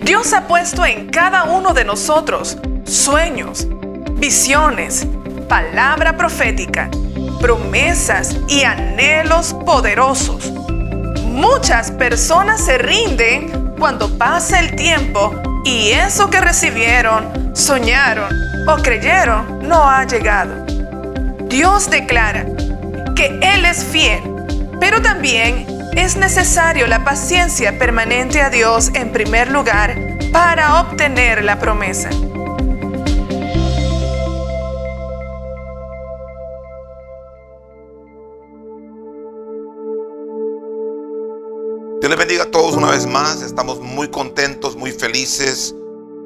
Dios ha puesto en cada uno de nosotros sueños, visiones, palabra profética, promesas y anhelos poderosos. Muchas personas se rinden cuando pasa el tiempo y eso que recibieron, soñaron o creyeron no ha llegado. Dios declara que Él es fiel, pero también es necesario la paciencia permanente a Dios en primer lugar para obtener la promesa. Dios les bendiga a todos una vez más. Estamos muy contentos, muy felices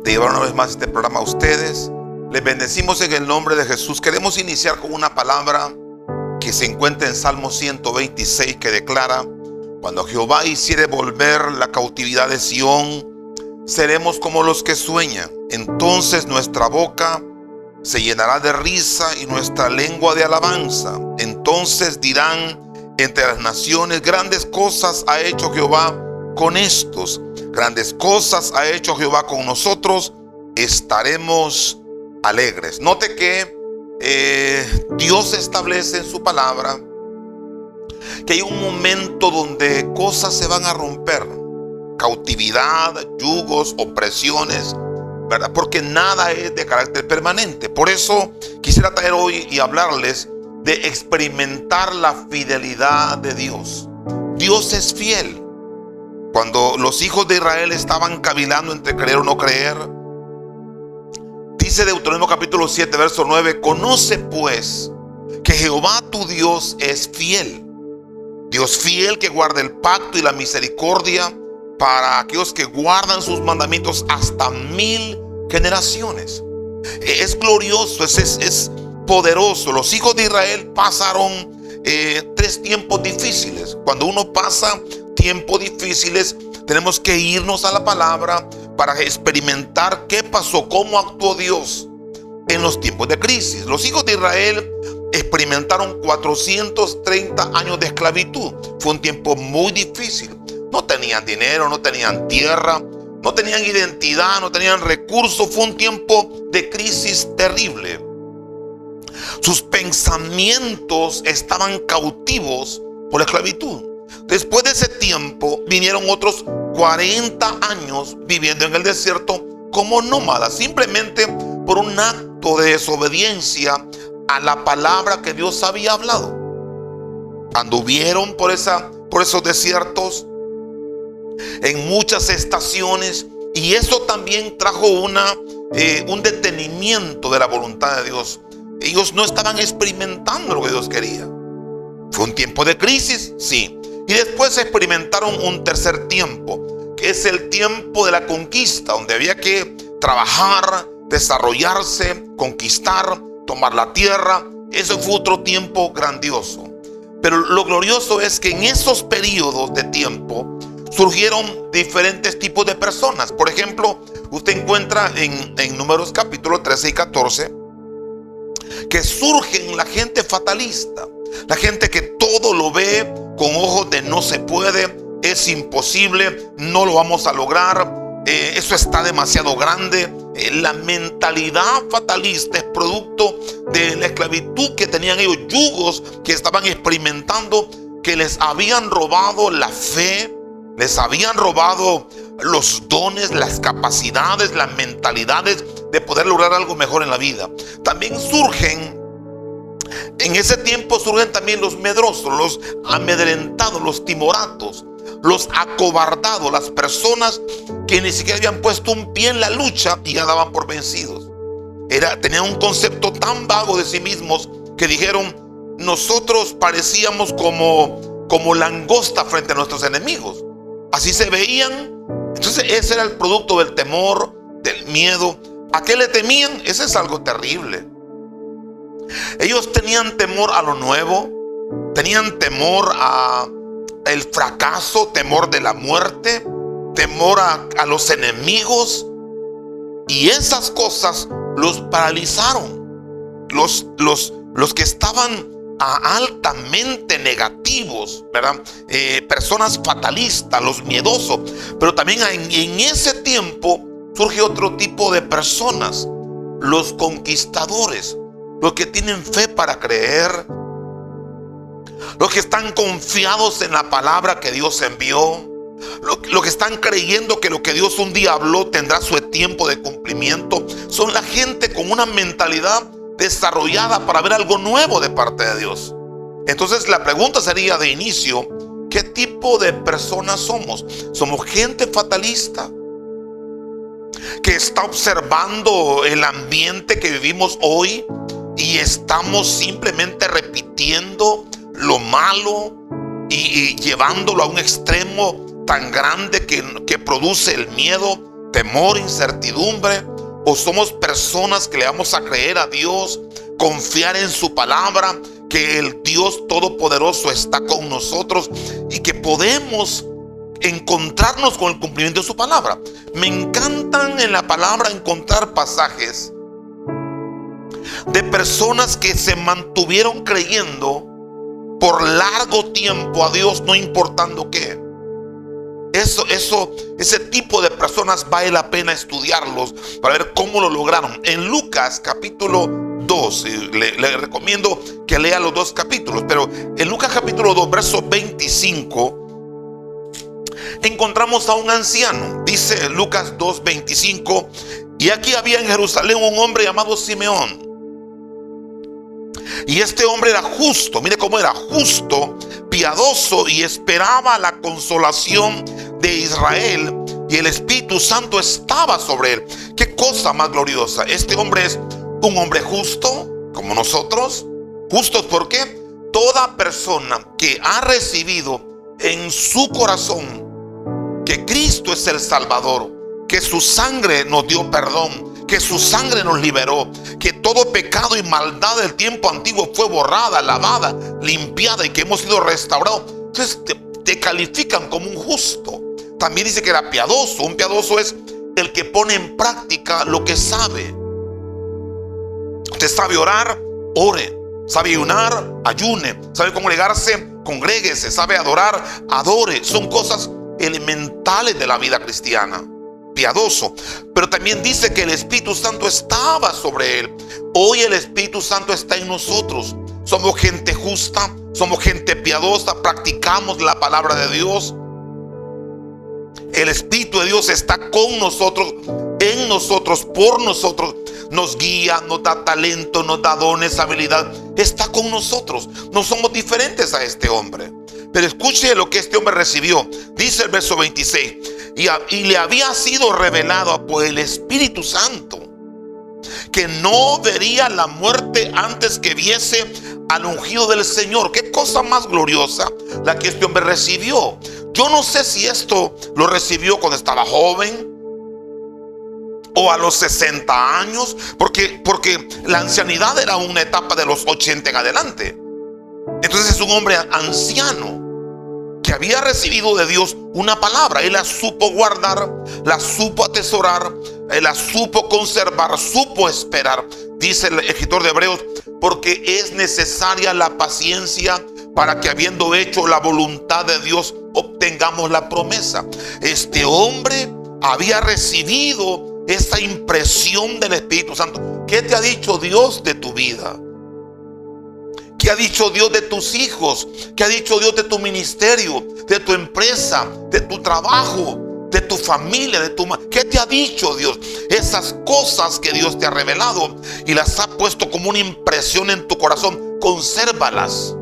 de llevar una vez más este programa a ustedes. Les bendecimos en el nombre de Jesús. Queremos iniciar con una palabra que se encuentra en Salmo 126, que declara: cuando Jehová hiciere volver la cautividad de Sión, seremos como los que sueñan. Entonces nuestra boca se llenará de risa y nuestra lengua de alabanza. Entonces dirán entre las naciones: grandes cosas ha hecho Jehová con estos. Grandes cosas ha hecho Jehová con nosotros. Estaremos alegres. Note que Dios establece en su palabra que hay un momento donde cosas se van a romper. Cautividad, yugos, opresiones, ¿verdad? Porque nada es de carácter permanente. Por eso quisiera traer hoy y hablarles de experimentar la fidelidad de Dios. Dios es fiel. Cuando los hijos de Israel estaban cavilando entre creer o no creer, dice Deuteronomio capítulo 7, verso 9: conoce pues que Jehová tu Dios es fiel. Dios fiel, que guarda el pacto y la misericordia para aquellos que guardan sus mandamientos hasta 1000 generaciones. Es glorioso, es poderoso. Los hijos de Israel pasaron 3 tiempos difíciles. Cuando uno pasa tiempos difíciles, tenemos que irnos a la palabra para experimentar qué pasó, cómo actuó Dios en los tiempos de crisis. Los hijos de Israel experimentaron 430 años de esclavitud. Fue un tiempo muy difícil. No tenían dinero, no tenían tierra, no tenían identidad, no tenían recursos. Fue un tiempo de crisis terrible. Sus pensamientos estaban cautivos por la esclavitud. Después de ese tiempo vinieron otros 40 años viviendo en el desierto como nómadas, simplemente por un acto de desobediencia a la palabra que Dios había hablado. Anduvieron por esos desiertos en muchas estaciones, y eso también trajo un detenimiento de la voluntad de Dios. Ellos no estaban experimentando lo que Dios quería. Fue un tiempo de crisis, sí. Y después experimentaron un tercer tiempo, que es el tiempo de la conquista, donde había que trabajar, desarrollarse, conquistar, tomar la tierra. Eso fue otro tiempo grandioso. Pero lo glorioso es que en esos periodos de tiempo surgieron diferentes tipos de personas. Por ejemplo, usted encuentra en Números capítulo 13 y 14 que surgen la gente fatalista, la gente que todo lo ve con ojos de no se puede, es imposible, no lo vamos a lograr, eso está demasiado grande. La mentalidad fatalista es producto de la esclavitud que tenían ellos, yugos que estaban experimentando, que les habían robado la fe, les habían robado los dones, las capacidades, las mentalidades de poder lograr algo mejor en la vida. También en ese tiempo surgen también los medrosos, los amedrentados, los timoratos, los acobardados, las personas que ni siquiera habían puesto un pie en la lucha y ya daban por vencidos. Tenían un concepto tan vago de sí mismos que dijeron: nosotros parecíamos como langosta frente a nuestros enemigos. Así se veían. Entonces ese era el producto del temor, del miedo. ¿A qué le temían? Ese es algo terrible. Ellos tenían temor a lo nuevo, tenían temor al fracaso, temor de la muerte, temor a los enemigos. Y esas cosas los paralizaron. Los que estaban altamente negativos, ¿verdad? Personas fatalistas, los miedosos. Pero también en ese tiempo surge otro tipo de personas, los conquistadores, los que tienen fe para creer, los que están confiados en la palabra que Dios envió, los que están creyendo que lo que Dios un día habló tendrá su tiempo de cumplimiento. Son la gente con una mentalidad desarrollada para ver algo nuevo de parte de Dios. Entonces la pregunta sería de inicio: ¿qué tipo de personas somos? ¿Somos gente fatalista que está observando el ambiente que vivimos hoy y estamos simplemente repitiendo lo malo y llevándolo a un extremo tan grande que produce el miedo, temor, incertidumbre? ¿O somos personas que le vamos a creer a Dios, confiar en su palabra, que el Dios Todopoderoso está con nosotros y que podemos encontrarnos con el cumplimiento de su palabra? Me encantan en la palabra encontrar pasajes de personas que se mantuvieron creyendo por largo tiempo a Dios, no importando qué. Ese tipo de personas vale la pena estudiarlos para ver cómo lo lograron. En Lucas capítulo 2, le recomiendo que lea los dos capítulos, pero en Lucas capítulo 2, verso 25, encontramos a un anciano. Dice Lucas 2, 25: y aquí había en Jerusalén un hombre llamado Simeón. Y este hombre era justo, mire cómo era justo, piadoso, y esperaba la consolación de Israel, y el Espíritu Santo estaba sobre él. Qué cosa más gloriosa. Este hombre es un hombre justo, como nosotros. Justos, ¿por qué? Toda persona que ha recibido en su corazón que Cristo es el Salvador, que su sangre nos dio perdón, que su sangre nos liberó, que todo pecado y maldad del tiempo antiguo fue borrada, lavada, limpiada, y que hemos sido restaurados. Entonces te califican como un justo. También dice que era piadoso. Un piadoso es el que pone en práctica lo que sabe. Usted sabe orar, ore. Sabe ayunar, ayune. Sabe congregarse, congréguese. Sabe adorar, adore. Son cosas elementales de la vida cristiana. Piadoso. Pero también dice que el Espíritu Santo estaba sobre él. Hoy el Espíritu Santo está en nosotros. Somos gente justa, somos gente piadosa, practicamos la palabra de Dios. El Espíritu de Dios está con nosotros, en nosotros, por nosotros. Nos guía, nos da talento, nos da dones, habilidad. Está con nosotros. No somos diferentes a este hombre. Pero escuche lo que este hombre recibió. Dice el verso 26: y le había sido revelado por el Espíritu Santo que no vería la muerte antes que viese al ungido del Señor. Qué cosa más gloriosa la que este hombre recibió. Yo no sé si esto lo recibió cuando estaba joven o a los 60 años, porque la ancianidad era una etapa de los 80 en adelante. Entonces es un hombre anciano que había recibido de Dios una palabra. Él la supo guardar, la supo atesorar, la supo conservar, supo esperar. Dice el escritor de Hebreos: porque es necesaria la paciencia para que, habiendo hecho la voluntad de Dios, obtengamos la promesa. Este hombre había recibido esa impresión del Espíritu Santo. ¿Qué te ha dicho Dios de tu vida? ¿Qué ha dicho Dios de tus hijos? ¿Qué ha dicho Dios de tu ministerio, de tu empresa, de tu trabajo, de tu familia, de tu... ¿Qué te ha dicho Dios? Esas cosas que Dios te ha revelado y las ha puesto como una impresión en tu corazón, consérvalas.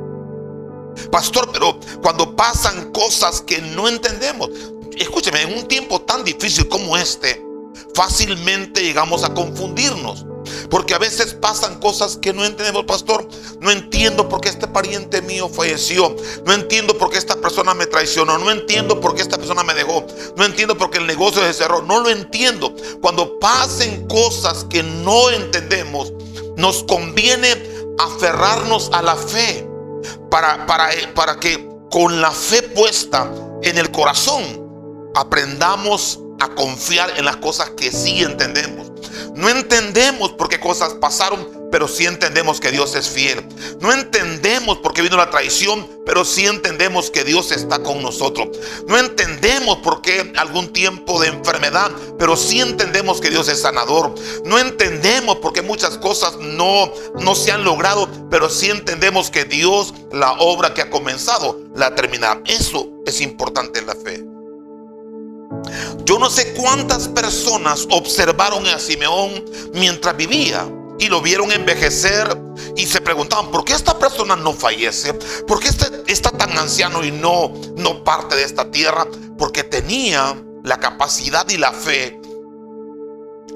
Pastor, pero cuando pasan cosas que no entendemos, escúcheme, en un tiempo tan difícil como este, fácilmente llegamos a confundirnos. Porque a veces pasan cosas que no entendemos. Pastor, no entiendo por qué este pariente mío falleció. No entiendo por qué esta persona me traicionó. No entiendo por qué esta persona me dejó. No entiendo por qué el negocio se cerró. No lo entiendo. Cuando pasen cosas que no entendemos, nos conviene aferrarnos a la fe para que con la fe puesta en el corazón aprendamos a confiar en las cosas que sí entendemos. No entendemos por qué cosas pasaron, pero sí entendemos que Dios es fiel. No entendemos por qué vino la traición, pero sí entendemos que Dios está con nosotros. No entendemos por qué algún tiempo de enfermedad, pero sí entendemos que Dios es sanador. No entendemos por qué muchas cosas no se han logrado, pero sí entendemos que Dios, la obra que ha comenzado, la terminará. Eso es importante en la fe. Yo no sé cuántas personas observaron a Simeón mientras vivía y lo vieron envejecer y se preguntaban: ¿por qué esta persona no fallece? ¿Por qué está tan anciano y no parte de esta tierra? Porque tenía la capacidad y la fe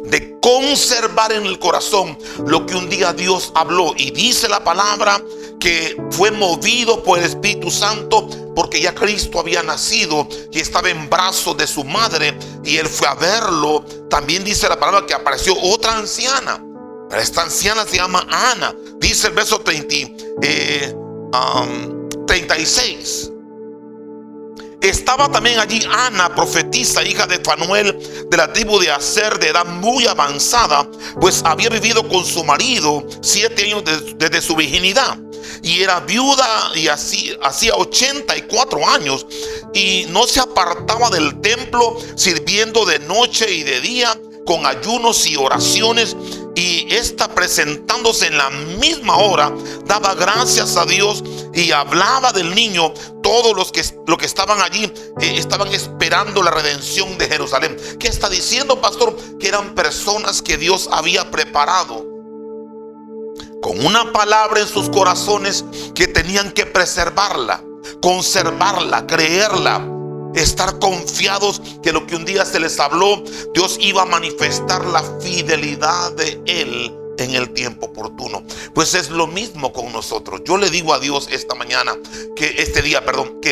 de conservar en el corazón lo que un día Dios habló. Y dice la palabra que fue movido por el Espíritu Santo, porque ya Cristo había nacido y estaba en brazos de su madre, y él fue a verlo. También dice la palabra que apareció otra anciana. Esta anciana se llama Ana. Dice el verso 36. Estaba también allí Ana, profetisa, hija de Fanuel, de la tribu de Aser, de edad muy avanzada, pues había vivido con su marido 7 años desde su virginidad, y era viuda y hacía 84 años, y no se apartaba del templo, sirviendo de noche y de día con ayunos y oraciones. Y esta, presentándose en la misma hora, daba gracias a Dios y hablaba del niño. Todos los que estaban allí estaban esperando la redención de Jerusalén. ¿Qué está diciendo, pastor? Que eran personas que Dios había preparado con una palabra en sus corazones, que tenían que preservarla, conservarla, creerla, estar confiados que lo que un día se les habló, Dios iba a manifestar la fidelidad de Él en el tiempo oportuno. Pues es lo mismo con nosotros. Yo le digo a Dios esta mañana, que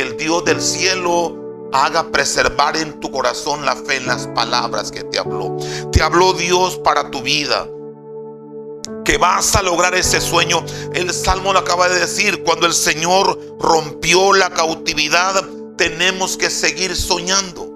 el Dios del cielo haga preservar en tu corazón la fe en las palabras que te habló. Te habló Dios para tu vida, que vas a lograr ese sueño. El Salmo lo acaba de decir: cuando el Señor rompió la cautividad, tenemos que seguir soñando,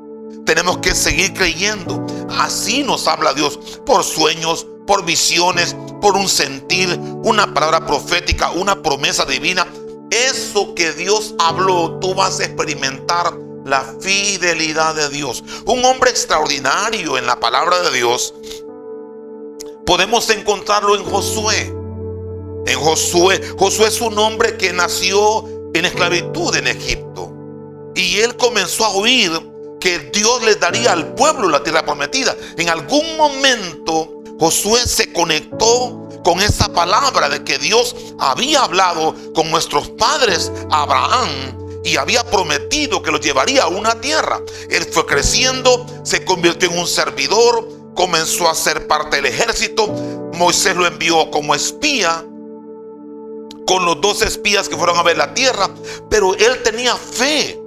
tenemos que seguir creyendo. Así nos habla Dios, por sueños, por visiones, por un sentir, una palabra profética, una promesa divina. Eso que Dios habló, tú vas a experimentar la fidelidad de Dios. Un hombre extraordinario en la palabra de Dios podemos encontrarlo en Josué. Josué es un hombre que nació en esclavitud en Egipto. Y él comenzó a oír que Dios les daría al pueblo la tierra prometida. En algún momento Josué se conectó con esa palabra de que Dios había hablado con nuestros padres Abraham y había prometido que los llevaría a una tierra. Él fue creciendo, se convirtió en un servidor, comenzó a ser parte del ejército. Moisés lo envió como espía, con los 2 espías que fueron a ver la tierra. Pero él tenía fe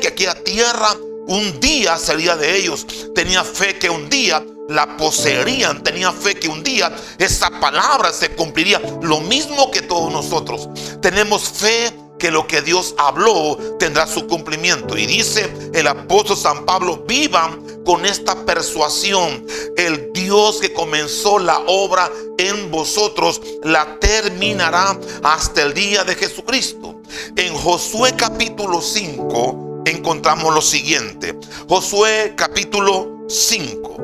que aquella tierra un día sería de ellos. Tenía fe que un día la poseerían. Tenía fe que un día esa palabra se cumpliría. Lo mismo que todos nosotros tenemos fe que lo que Dios habló tendrá su cumplimiento. Y dice el apóstol San Pablo: vivan con esta persuasión. El Dios que comenzó la obra en vosotros la terminará hasta el día de Jesucristo. En Josué capítulo 5 encontramos lo siguiente. Josué capítulo 5.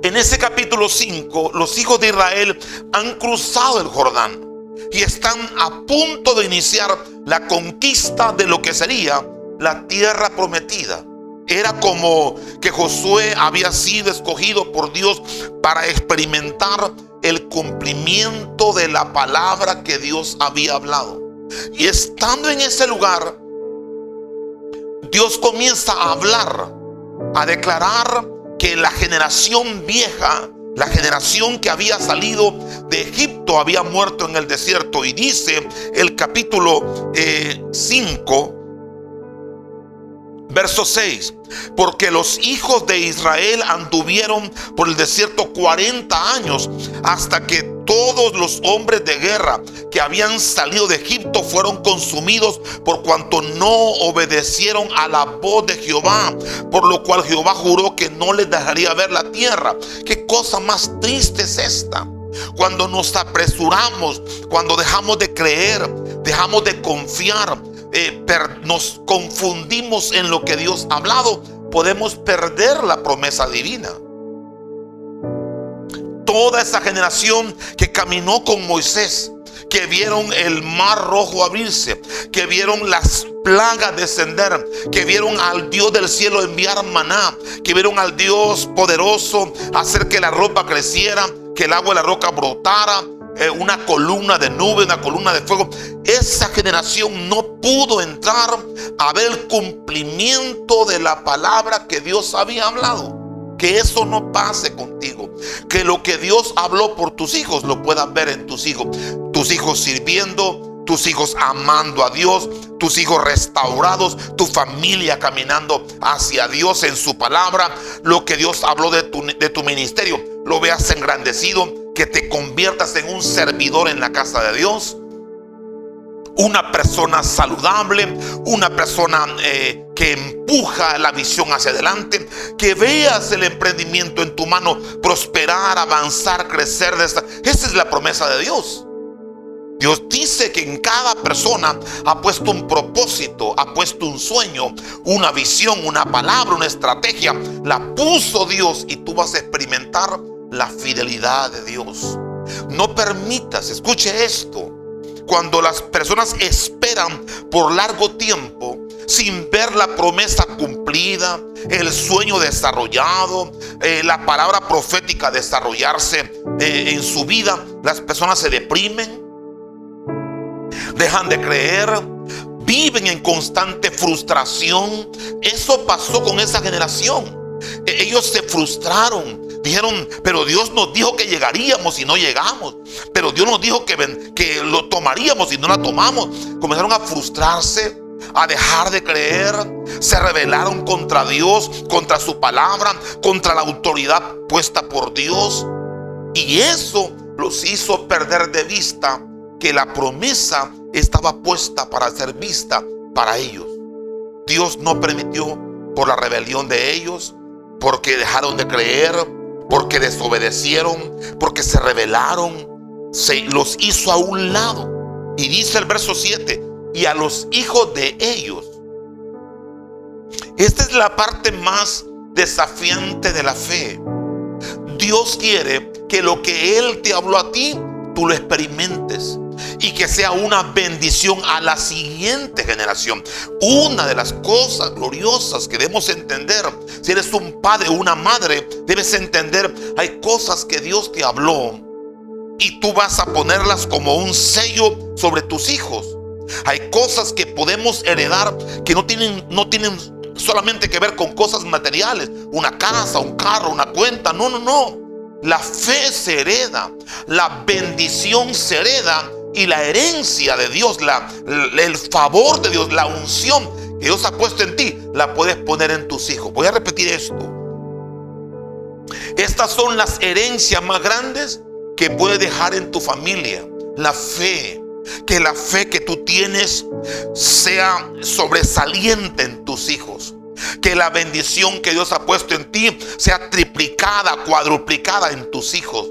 En ese capítulo 5, los hijos de Israel han cruzado el Jordán y están a punto de iniciar la conquista de lo que sería la tierra prometida. Era como que Josué había sido escogido por Dios para experimentar el cumplimiento de la palabra que Dios había hablado. Y estando en ese lugar, Dios comienza a hablar, a declarar que la generación vieja, la generación que había salido de Egipto, había muerto en el desierto. Y dice el capítulo 5, verso 6: porque los hijos de Israel anduvieron por el desierto 40 años hasta que todos los hombres de guerra que habían salido de Egipto fueron consumidos por cuanto no obedecieron a la voz de Jehová, por lo cual Jehová juró que no les dejaría ver la tierra. Qué cosa más triste es esta. Cuando nos apresuramos, cuando dejamos de creer, dejamos de confiar, nos confundimos en lo que Dios ha hablado, podemos perder la promesa divina. Toda esa generación que caminó con Moisés, que vieron el mar rojo abrirse, que vieron las plagas descender, que vieron al Dios del cielo enviar maná, que vieron al Dios poderoso hacer que la ropa creciera, que el agua de la roca brotara, una columna de nube, una columna de fuego. Esa generación no pudo entrar a ver el cumplimiento de la palabra que Dios había hablado. Que eso no pase contigo. Que lo que Dios habló por tus hijos lo puedas ver en tus hijos. Tus hijos sirviendo, tus hijos amando a Dios, tus hijos restaurados, tu familia caminando hacia Dios en su palabra. Lo que Dios habló de tu ministerio, lo veas engrandecido, que te conviertas en un servidor en la casa de Dios. Una persona saludable, una persona que empuja la visión hacia adelante, que veas el emprendimiento en tu mano prosperar, avanzar, crecer. Esa es la promesa de Dios. Dios dice que en cada persona ha puesto un propósito, ha puesto un sueño, una visión, una palabra, una estrategia. La puso Dios y tú vas a experimentar la fidelidad de Dios. No permitas, escuche esto, cuando las personas esperan por largo tiempo sin ver la promesa cumplida, el sueño desarrollado, la palabra profética desarrollarse en su vida, las personas se deprimen, dejan de creer, viven en constante frustración. Eso pasó con esa generación. Ellos se frustraron. Dijeron, pero Dios nos dijo que llegaríamos y no llegamos. Pero Dios nos dijo que lo tomaríamos y no la tomamos. Comenzaron a frustrarse, a dejar de creer. Se rebelaron contra Dios, contra su palabra, contra la autoridad puesta por Dios. Y eso los hizo perder de vista que la promesa estaba puesta para ser vista para ellos. Dios no permitió por la rebelión de ellos, porque dejaron de creer, porque desobedecieron, porque se rebelaron, se los hizo a un lado. Y dice el verso 7, y a los hijos de ellos. Esta es la parte más desafiante de la fe. Dios quiere que lo que Él te habló a ti, tú lo experimentes y que sea una bendición a la siguiente generación. Una de las cosas gloriosas que debemos entender, si eres un padre o una madre, debes entender, hay cosas que Dios te habló y tú vas a ponerlas como un sello sobre tus hijos. Hay cosas que podemos heredar que no tienen solamente que ver con cosas materiales, una casa, un carro, una cuenta. No. La fe se hereda, la bendición se hereda, y la herencia de Dios, el favor de Dios, la unción que Dios ha puesto en ti, la puedes poner en tus hijos. Voy a repetir esto. Estas son las herencias más grandes que puedes dejar en tu familia. La fe. Que la fe que tú tienes sea sobresaliente en tus hijos. Que la bendición que Dios ha puesto en ti sea triplicada, cuadruplicada en tus hijos.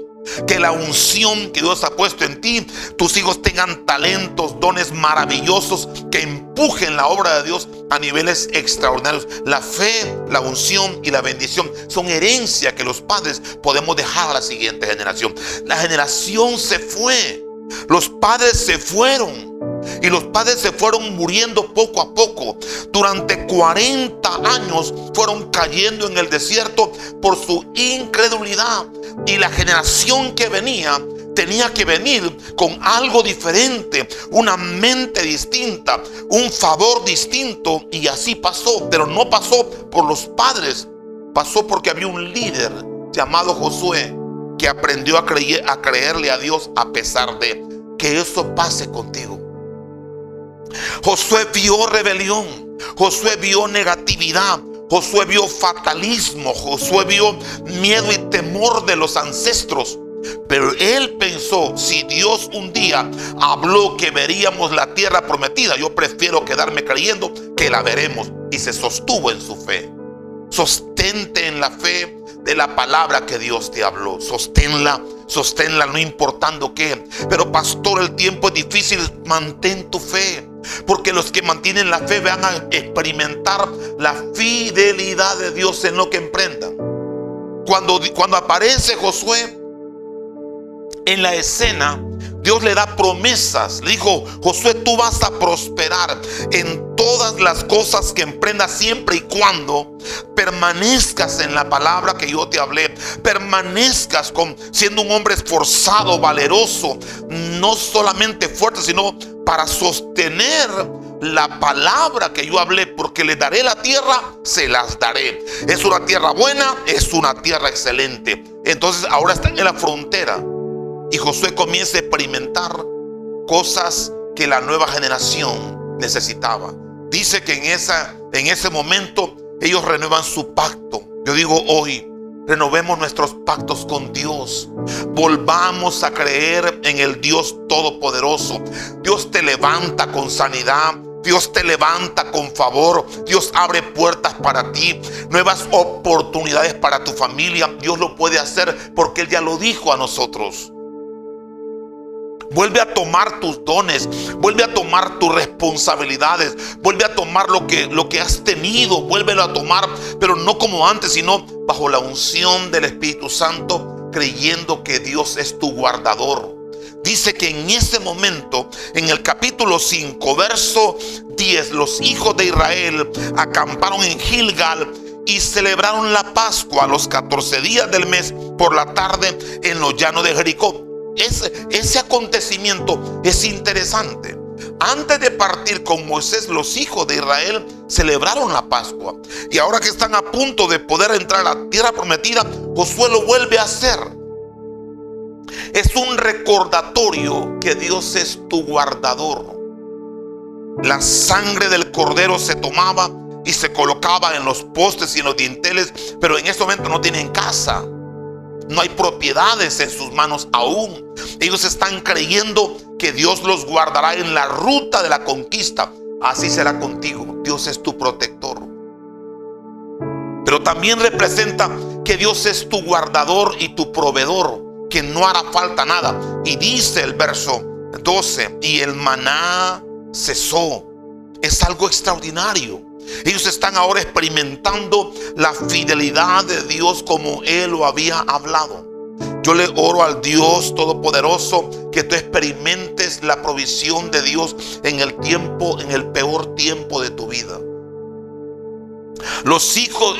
Que la unción que Dios ha puesto en ti, tus hijos tengan talentos, dones maravillosos que empujen la obra de Dios a niveles extraordinarios. La fe, la unción y la bendición son herencia que los padres podemos dejar a la siguiente generación. La generación se fue, los padres se fueron. Y los padres se fueron muriendo poco a poco. Durante 40 años fueron cayendo en el desierto por su incredulidad. Y la generación que venía tenía que venir con algo diferente, una mente distinta, un favor distinto. Y así pasó, pero no pasó por los padres. Pasó porque había un líder llamado Josué que aprendió a creerle a Dios a pesar de que eso pase contigo. Josué vio rebelión, Josué vio negatividad, Josué vio fatalismo, Josué vio miedo y temor de los ancestros. Pero él pensó, si Dios un día habló que veríamos la tierra prometida, yo prefiero quedarme creyendo que la veremos. Y se sostuvo en su fe. Sostente en la fe de la palabra que Dios te habló. Sosténla no importando qué. Pero pastor, el tiempo es difícil. Mantén tu fe, porque los que mantienen la fe van a experimentar la fidelidad de Dios en lo que emprendan. Cuando aparece Josué en la escena, Dios le da promesas. Le dijo: Josué, tú vas a prosperar en todas las cosas que emprendas, siempre y cuando permanezcas en la palabra que yo te hablé. Permanezcas siendo un hombre esforzado, valeroso, no solamente fuerte, sino para sostener la palabra que yo hablé, porque le daré la tierra, se las daré. Es una tierra buena, es una tierra excelente. Entonces ahora están en la frontera. Y Josué comienza a experimentar cosas que la nueva generación necesitaba. Dice que en ese momento ellos renuevan su pacto. Yo digo hoy, renovemos nuestros pactos con Dios. Volvamos a creer en el Dios Todopoderoso. Dios te levanta con sanidad. Dios te levanta con favor. Dios abre puertas para ti, nuevas oportunidades para tu familia. Dios lo puede hacer porque Él ya lo dijo a nosotros. Vuelve a tomar tus dones, vuelve a tomar tus responsabilidades, vuelve a tomar lo que has tenido, vuélvelo a tomar, pero no como antes, sino bajo la unción del Espíritu Santo, creyendo que Dios es tu guardador. Dice que en ese momento, en el capítulo 5, verso 10, los hijos de Israel acamparon en Gilgal y celebraron la Pascua a los 14 días del mes por la tarde en los llanos de Jericó. Ese acontecimiento es interesante. Antes de partir con Moisés, los hijos de Israel celebraron la Pascua. Y ahora que están a punto de poder entrar a la tierra prometida, Josué lo vuelve a hacer. Es un recordatorio que Dios es tu guardador. La sangre del cordero se tomaba y se colocaba en los postes y en los dinteles, pero en este momento no tienen casa. No hay propiedades en sus manos aún. Ellos están creyendo que Dios los guardará en la ruta de la conquista. Así será contigo. Dios es tu protector. Pero también representa que Dios es tu guardador y tu proveedor, que no hará falta nada. Y dice el verso 12: y el maná cesó. Es algo extraordinario. Ellos están ahora experimentando la fidelidad de Dios como Él lo había hablado. Yo le oro al Dios Todopoderoso que tú experimentes la provisión de Dios en el peor tiempo de tu vida.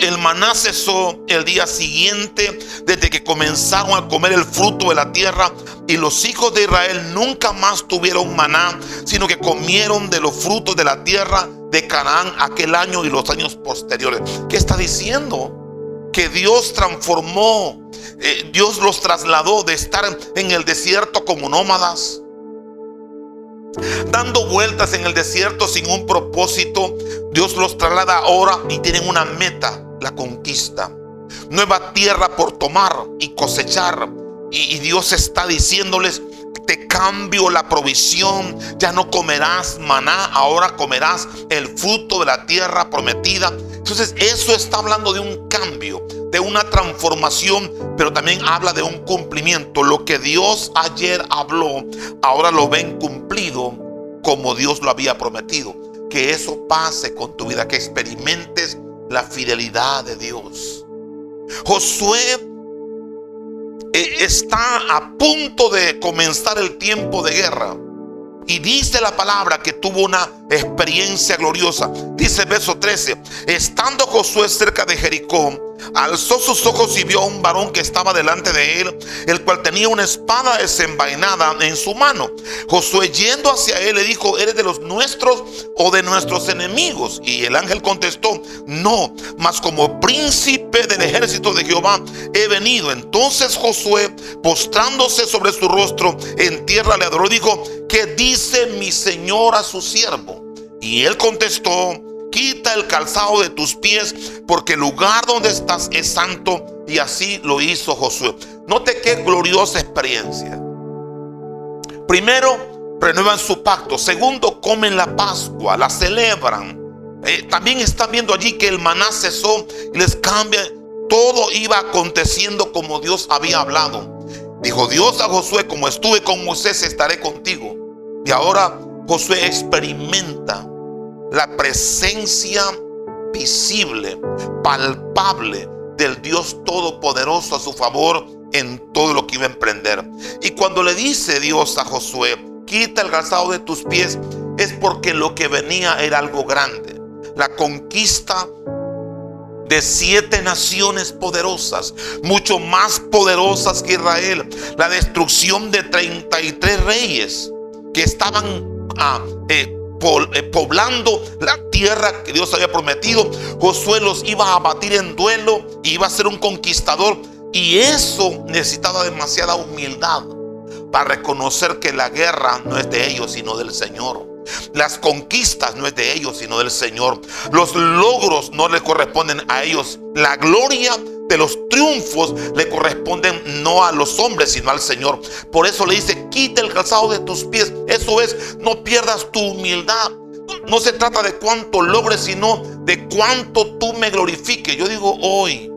El maná cesó el día siguiente desde que comenzaron a comer el fruto de la tierra, y los hijos de Israel nunca más tuvieron maná, sino que comieron de los frutos de la tierra de Canaán aquel año y los años posteriores. ¿Qué está diciendo? Que Dios transformó, Dios los trasladó de estar en el desierto como nómadas, dando vueltas en el desierto sin un propósito. Dios los traslada ahora y tienen una meta: la conquista, nueva tierra por tomar y cosechar. Y Dios está diciéndoles: te cambio la provisión, ya no comerás maná, ahora comerás el fruto de la tierra prometida. Entonces eso está hablando de un cambio, de una transformación, pero también habla de un cumplimiento. Lo que Dios ayer habló, ahora lo ven cumplido como Dios lo había prometido. Que eso pase con tu vida, que experimentes la fidelidad de Dios. Josué está a punto de comenzar el tiempo de guerra. Y dice la palabra que tuvo una experiencia gloriosa. Dice el verso 13: estando Josué cerca de Jericó, alzó sus ojos y vio a un varón que estaba delante de él, el cual tenía una espada desenvainada en su mano. Josué, yendo hacia él, le dijo: ¿eres de los nuestros o de nuestros enemigos? Y el ángel contestó: no, mas como príncipe del ejército de Jehová he venido. Entonces Josué, postrándose sobre su rostro en tierra, le adoró y dijo: ¿qué dice mi señor a su siervo? Y él contestó: quita el calzado de tus pies, porque el lugar donde estás es santo. Y así lo hizo Josué. Note qué gloriosa experiencia. Primero, renuevan su pacto. Segundo, comen la Pascua, la celebran. También están viendo allí que el maná cesó y les cambia. Todo iba aconteciendo como Dios había hablado. Dijo Dios a Josué: como estuve con Moisés, estaré contigo. Y ahora Josué experimenta la presencia visible, palpable del Dios Todopoderoso a su favor en todo lo que iba a emprender. Y cuando le dice Dios a Josué: quita el calzado de tus pies, es porque lo que venía era algo grande. La conquista de 7 naciones poderosas, mucho más poderosas que Israel. La destrucción de 33 reyes que estaban poblando la tierra que Dios había prometido. Josué los iba a batir en duelo y iba a ser un conquistador. Y eso necesitaba demasiada humildad para reconocer que la guerra no es de ellos sino del Señor. Las conquistas no es de ellos sino del Señor. Los logros no le corresponden a ellos. La gloria de los triunfos le corresponden no a los hombres sino al Señor. Por eso le dice: quita el calzado de tus pies. Eso es, no pierdas tu humildad. No se trata de cuánto logres, sino de cuánto tú me glorifiques. Yo digo hoy,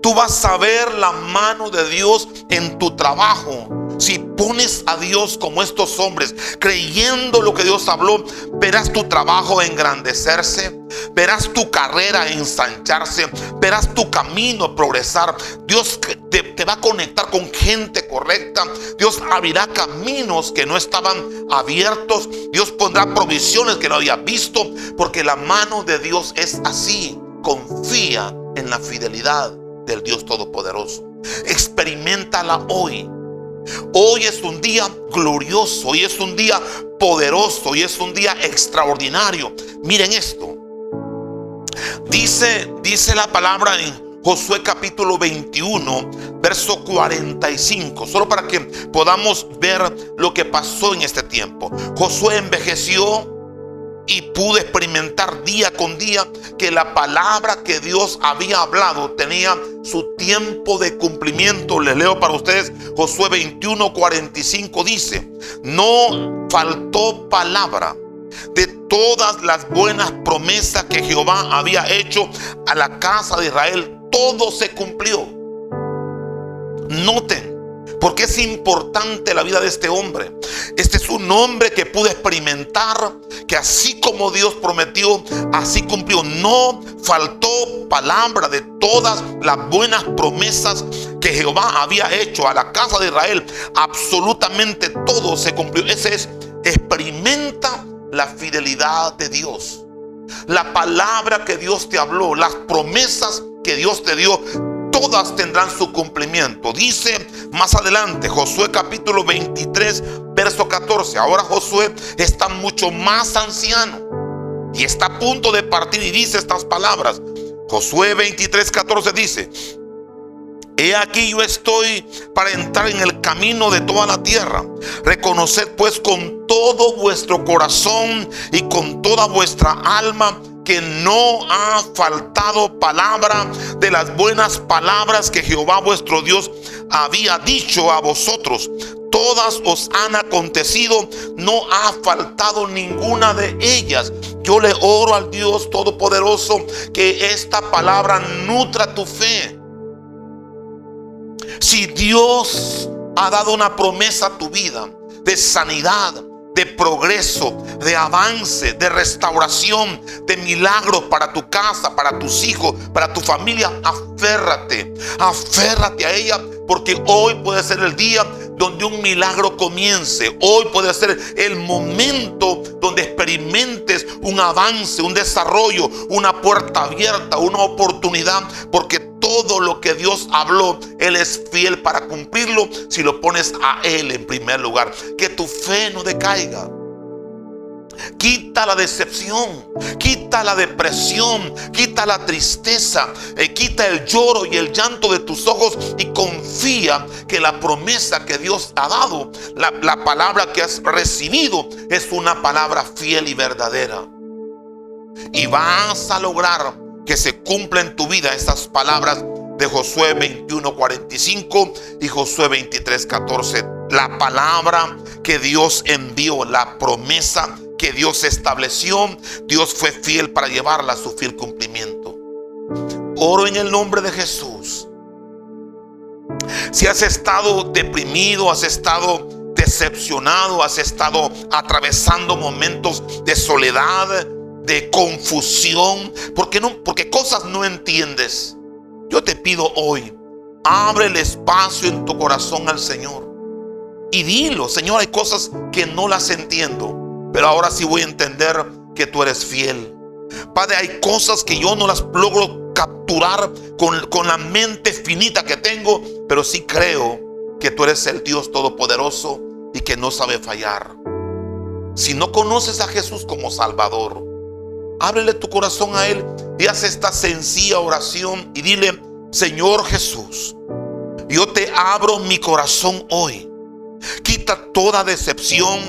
tú vas a ver la mano de Dios en tu trabajo. Si pones a Dios como estos hombres, creyendo lo que Dios habló, verás tu trabajo engrandecerse, verás tu carrera ensancharse, verás tu camino progresar. Dios te va a conectar con gente correcta. Dios abrirá caminos que no estaban abiertos. Dios pondrá provisiones que no había visto, porque la mano de Dios es así. Confía en la fidelidad del Dios Todopoderoso. Experiméntala hoy. Hoy es un día glorioso, hoy es un día poderoso, hoy es un día extraordinario. Miren esto. Dice la palabra en Josué capítulo 21, verso 45. Solo para que podamos ver lo que pasó en este tiempo. Josué envejeció y pudo experimentar día con día que la palabra que Dios había hablado tenía su tiempo de cumplimiento. Les leo para ustedes Josué 21:45. Dice: no faltó palabra de todas las buenas promesas que Jehová había hecho a la casa de Israel. Todo se cumplió. Noten, porque es importante la vida de este hombre. Este es un hombre que pudo experimentar que así como Dios prometió, así cumplió. No faltó palabra de todas las buenas promesas que Jehová había hecho a la casa de Israel. Absolutamente todo se cumplió. Ese es, experimenta la fidelidad de Dios. La palabra que Dios te habló, las promesas que Dios te dio, todas tendrán su cumplimiento. Dice más adelante, Josué capítulo 23, verso 14. Ahora Josué está mucho más anciano y está a punto de partir y dice estas palabras. Josué 23, 14 dice: he aquí yo estoy para entrar en el camino de toda la tierra. Reconoced pues con todo vuestro corazón y con toda vuestra alma que no ha faltado palabra de las buenas palabras que Jehová vuestro Dios había dicho a vosotros. Todas os han acontecido, no ha faltado ninguna de ellas. Yo le oro al Dios Todopoderoso que esta palabra nutra tu fe. Si Dios ha dado una promesa a tu vida de sanidad, de progreso, de avance, de restauración, de milagros para tu casa, para tus hijos, para tu familia, aférrate a ella, porque hoy puede ser el día donde un milagro comience. Hoy puede ser el momento donde experimentes un avance, un desarrollo, una puerta abierta, una oportunidad, porque todo lo que Dios habló, Él es fiel para cumplirlo si lo pones a Él en primer lugar. Que tu fe no decaiga. Quita la decepción, quita la depresión, quita la tristeza, quita el lloro y el llanto de tus ojos y confía que la promesa que Dios ha dado, la palabra que has recibido, es una palabra fiel y verdadera. Y vas a lograr que se cumpla en tu vida esas palabras de Josué 21:45 y Josué 23:14. La palabra que Dios envió, la promesa que Dios estableció, Dios fue fiel para llevarla a su fiel cumplimiento. Oro en el nombre de Jesús. Si has estado deprimido, has estado decepcionado, has estado atravesando momentos de soledad, de confusión, porque cosas no entiendes, yo te pido hoy, abre el espacio en tu corazón al Señor y dilo: Señor, hay cosas que no las entiendo, pero ahora sí voy a entender que tú eres fiel. Padre, hay cosas que yo no las logro capturar con la mente finita que tengo, pero sí creo que tú eres el Dios todopoderoso y que no sabe fallar. Si no conoces a Jesús como Salvador, ábrele tu corazón a Él y haz esta sencilla oración y dile: Señor Jesús, yo te abro mi corazón hoy. Quita toda decepción,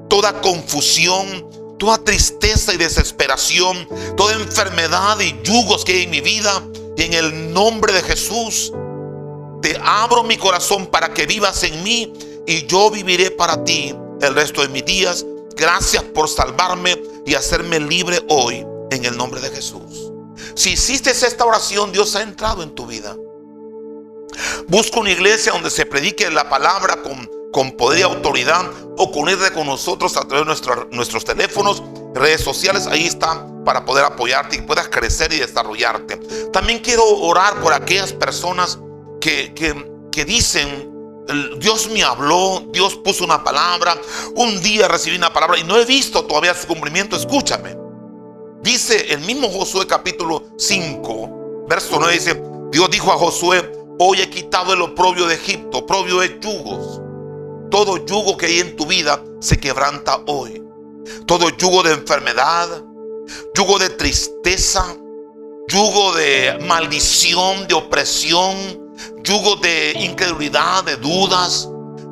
toda confusión, toda tristeza y desesperación, toda enfermedad y yugos que hay en mi vida. Y en el nombre de Jesús, te abro mi corazón para que vivas en mí y yo viviré para ti el resto de mis días. Gracias por salvarme y hacerme libre hoy en el nombre de Jesús. Si hiciste esta oración, Dios ha entrado en tu vida. Busca una iglesia donde se predique la palabra con poder y autoridad, o conecte con nosotros a través de nuestros teléfonos, redes sociales. Ahí está para poder apoyarte y puedas crecer y desarrollarte. También quiero orar por aquellas personas que dicen: Dios me habló, Dios puso una palabra, un día recibí una palabra y no he visto todavía su cumplimiento. Escúchame, dice el mismo Josué capítulo 5 verso 9, dice: Dios dijo a Josué: hoy he quitado el oprobio de Egipto. Oprobio es yugos. Todo yugo que hay en tu vida se quebranta hoy. Todo yugo de enfermedad, yugo de tristeza, yugo de maldición, de opresión, yugos de incredulidad, de dudas,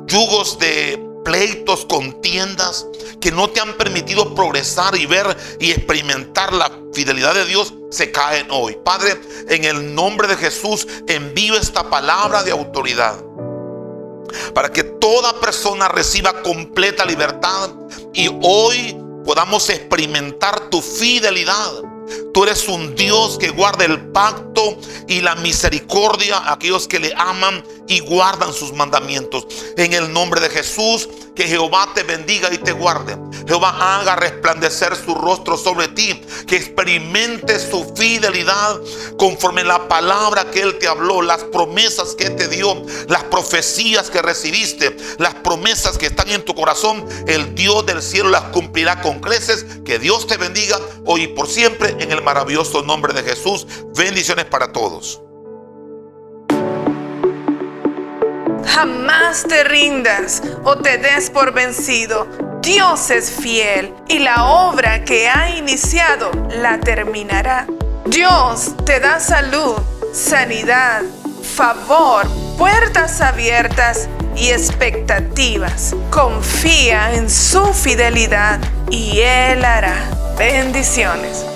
yugos de pleitos, contiendas que no te han permitido progresar y ver y experimentar la fidelidad de Dios, se caen hoy. Padre, en el nombre de Jesús, envío esta palabra de autoridad para que toda persona reciba completa libertad y hoy podamos experimentar tu fidelidad. Tú eres un Dios que guarda el pacto y la misericordia a aquellos que le aman y guardan sus mandamientos. En el nombre de Jesús, que Jehová te bendiga y te guarde. Jehová haga resplandecer su rostro sobre ti, que experimentes su fidelidad conforme la palabra que Él te habló, las promesas que te dio, las profecías que recibiste, las promesas que están en tu corazón. El Dios del cielo las cumplirá con creces. Que Dios te bendiga hoy y por siempre, en el maravilloso nombre de Jesús. Bendiciones para todos. Jamás te rindas o te des por vencido. Dios es fiel y la obra que ha iniciado la terminará. Dios te da salud, sanidad, favor, puertas abiertas y expectativas. Confía en su fidelidad y Él hará. Bendiciones.